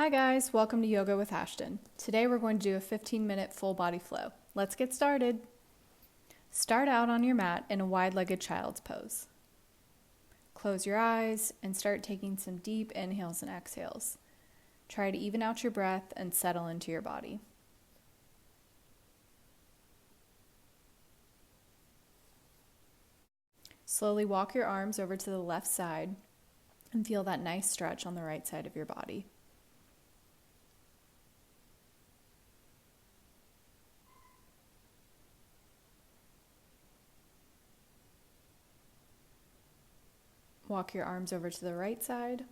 Hi guys, welcome to Yoga with Ashton. Today we're going to do a 15-minute full body flow. Let's get started. Start out on your mat in a wide-legged child's pose. Close your eyes and start taking some deep inhales and exhales. Try to even out your breath and settle into your body. Slowly walk your arms over to the left side and feel that nice stretch on the right side of your body. Walk your arms over to the right side.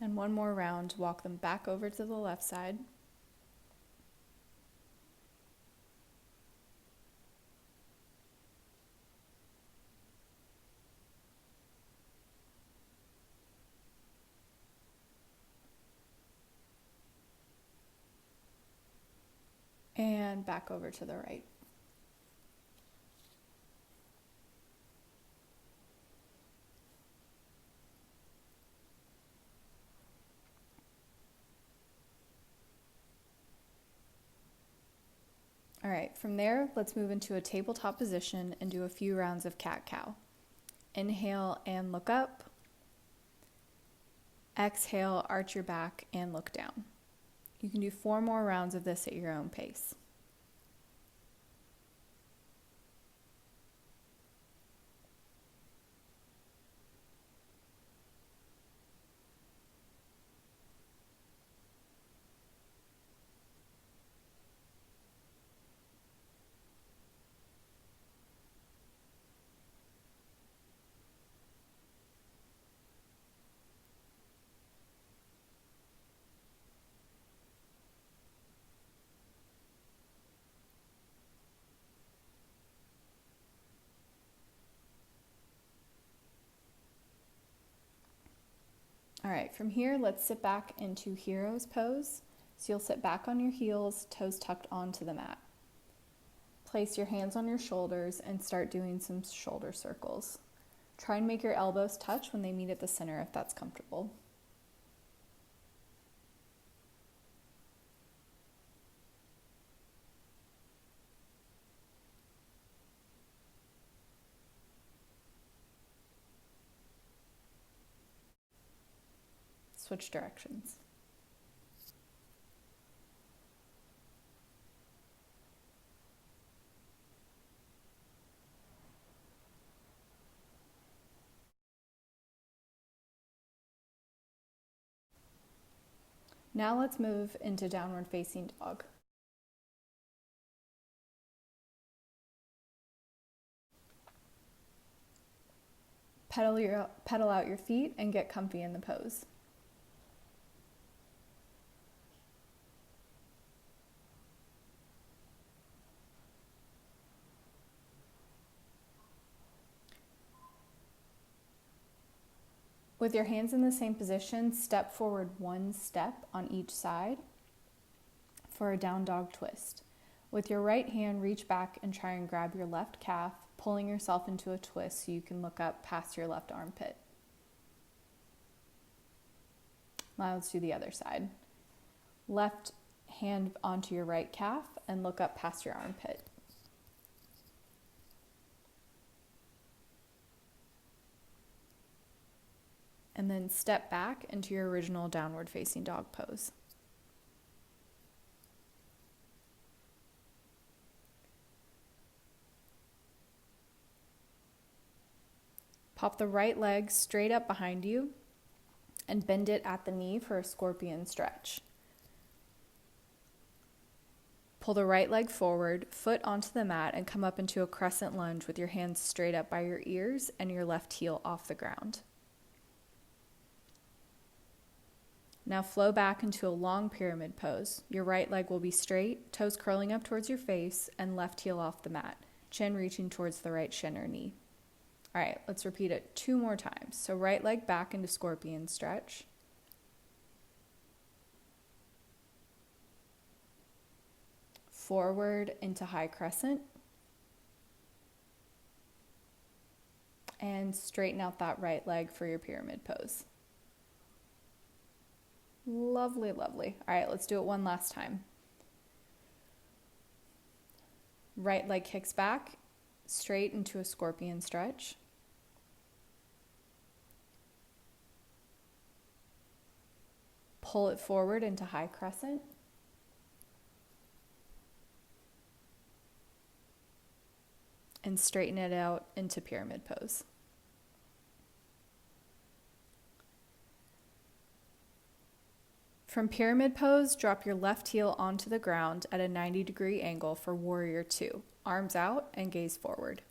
And one more round, walk them back over to the left side. And back over to the right. All right, from there, let's move into a tabletop position and do a few rounds of cat-cow. Inhale and look up. Exhale, arch your back and look down. You can do 4 more rounds of this at your own pace. All right, from here, let's sit back into hero's pose. So you'll sit back on your heels, toes tucked onto the mat. Place your hands on your shoulders and start doing some shoulder circles. Try and make your elbows touch when they meet at the center if that's comfortable. Switch directions. Now let's move into downward facing dog. Pedal out your feet and get comfy in the pose. With your hands in the same position, step forward 1 step on each side for a down dog twist. With your right hand, reach back and try and grab your left calf, pulling yourself into a twist so you can look up past your left armpit. Now let's do the other side. Left hand onto your right calf and look up past your armpit. And then step back into your original downward facing dog pose. Pop the right leg straight up behind you and bend it at the knee for a scorpion stretch. Pull the right leg forward, foot onto the mat, and come up into a crescent lunge with your hands straight up by your ears and your left heel off the ground. Now flow back into a long pyramid pose. Your right leg will be straight, toes curling up towards your face, and left heel off the mat, chin reaching towards the right shin or knee. All right, let's repeat it 2 more times. So right leg back into scorpion stretch. forward into high crescent, and straighten out that right leg for your pyramid pose. Lovely, lovely. All right, let's do it one last time. Right leg kicks back, straight into a scorpion stretch. Pull it forward into high crescent. And straighten it out into pyramid pose. From pyramid pose, drop your left heel onto the ground at a 90-degree angle for warrior two. Arms out and gaze forward.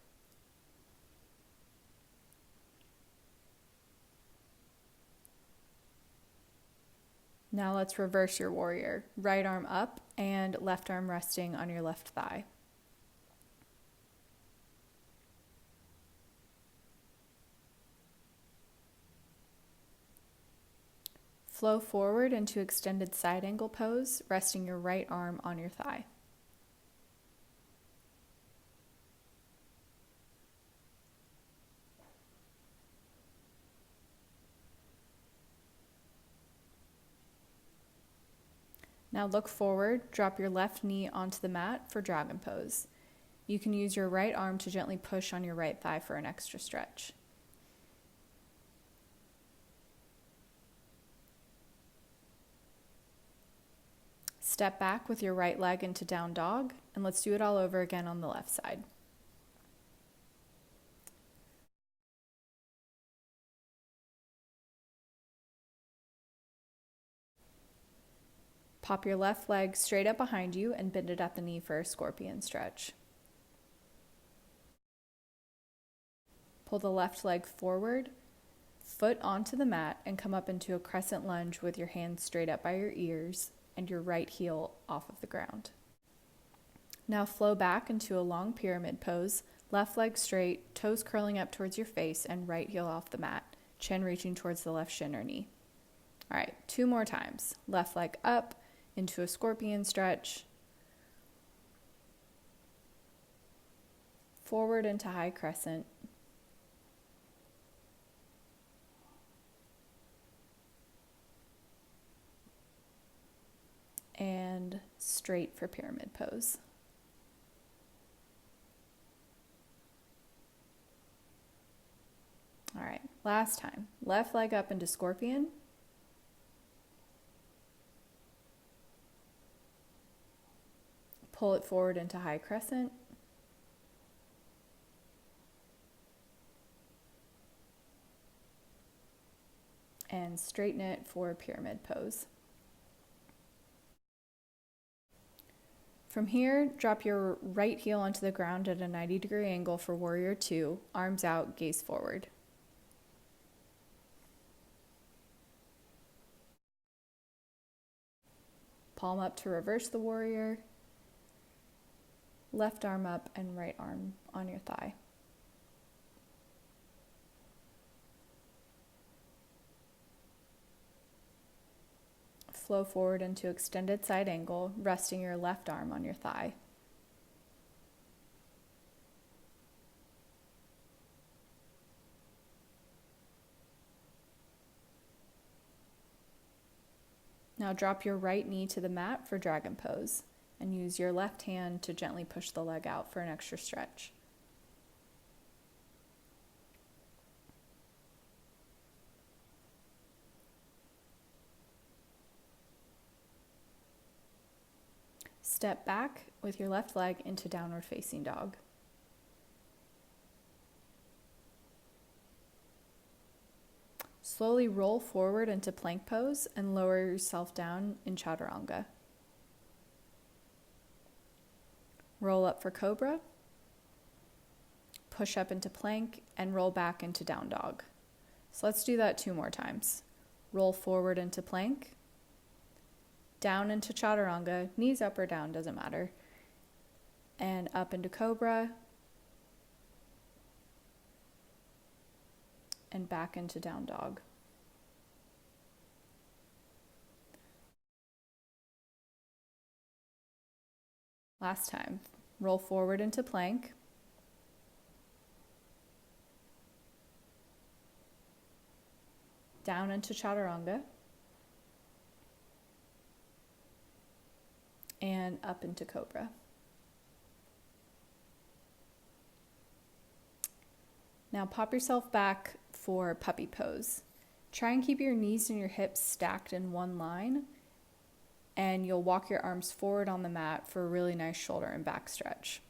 Now let's reverse your warrior. Right arm up and left arm resting on your left thigh. Flow forward into extended side angle pose, resting your right arm on your thigh. Now look forward, drop your left knee onto the mat for dragon pose. You can use your right arm to gently push on your right thigh for an extra stretch. Step back with your right leg into down dog, and let's do it all over again on the left side. Pop your left leg straight up behind you and bend it at the knee for a scorpion stretch. Pull the left leg forward, foot onto the mat, and come up into a crescent lunge with your hands straight up by your ears and your right heel off of the ground. Now flow back into a long pyramid pose, left leg straight, toes curling up towards your face, and right heel off the mat, chin reaching towards the left shin or knee. All right, 2 more times. Left leg up into a scorpion stretch, forward into high crescent, and straight for pyramid pose. All right, last time. Left leg up into scorpion. Pull it forward into high crescent. And straighten it for pyramid pose. From here, drop your right heel onto the ground at a 90-degree angle for warrior two, arms out, gaze forward. Palm up to reverse the warrior. Left arm up and right arm on your thigh. Flow forward into extended side angle, resting your left arm on your thigh. Now drop your right knee to the mat for dragon pose and use your left hand to gently push the leg out for an extra stretch. Step back with your left leg into downward facing dog. Slowly roll forward into plank pose and lower yourself down in chaturanga. Roll up for cobra, push up into plank, and roll back into down dog. So let's do that 2 more times. Roll forward into plank, down into chaturanga, knees up or down, doesn't matter, and up into cobra, and back into down dog. Last time. Roll forward into plank. Down into chaturanga. And up into cobra. Now pop yourself back for puppy pose. Try and keep your knees and your hips stacked in one line, and you'll walk your arms forward on the mat for a really nice shoulder and back stretch.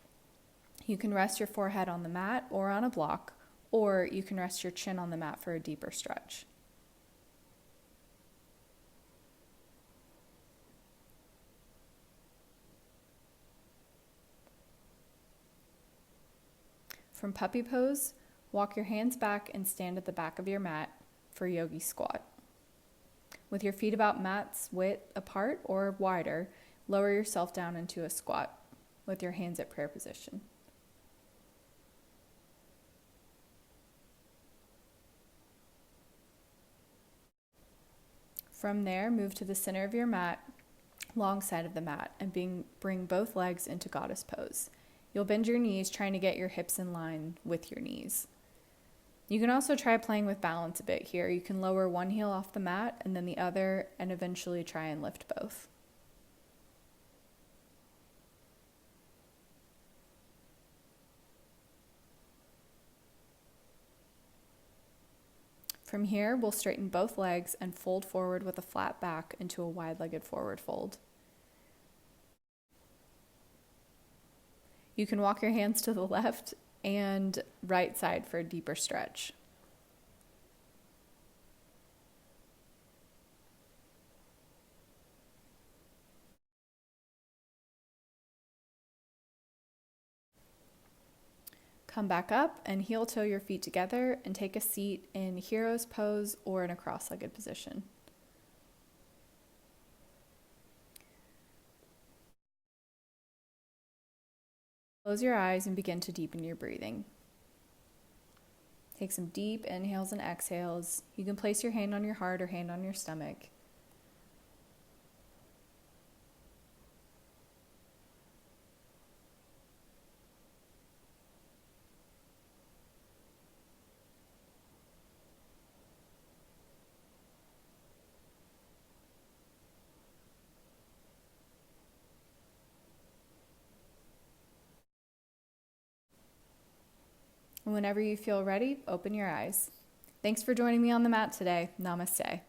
You can rest your forehead on the mat or on a block, or you can rest your chin on the mat for a deeper stretch. From puppy pose, walk your hands back and stand at the back of your mat for yogi squat. With your feet about mat's width apart or wider, lower yourself down into a squat with your hands at prayer position. From there, move to the center of your mat, long side of the mat, and bring both legs into goddess pose. You'll bend your knees, trying to get your hips in line with your knees. You can also try playing with balance a bit here. You can lower one heel off the mat and then the other, and eventually try and lift both. From here, we'll straighten both legs and fold forward with a flat back into a wide-legged forward fold. You can walk your hands to the left and right side for a deeper stretch. Come back up and heel toe your feet together and take a seat in hero's pose or in a cross-legged position. Close your eyes and begin to deepen your breathing. Take some deep inhales and exhales. You can place your hand on your heart or hand on your stomach. And whenever you feel ready, open your eyes. Thanks for joining me on the mat today. Namaste.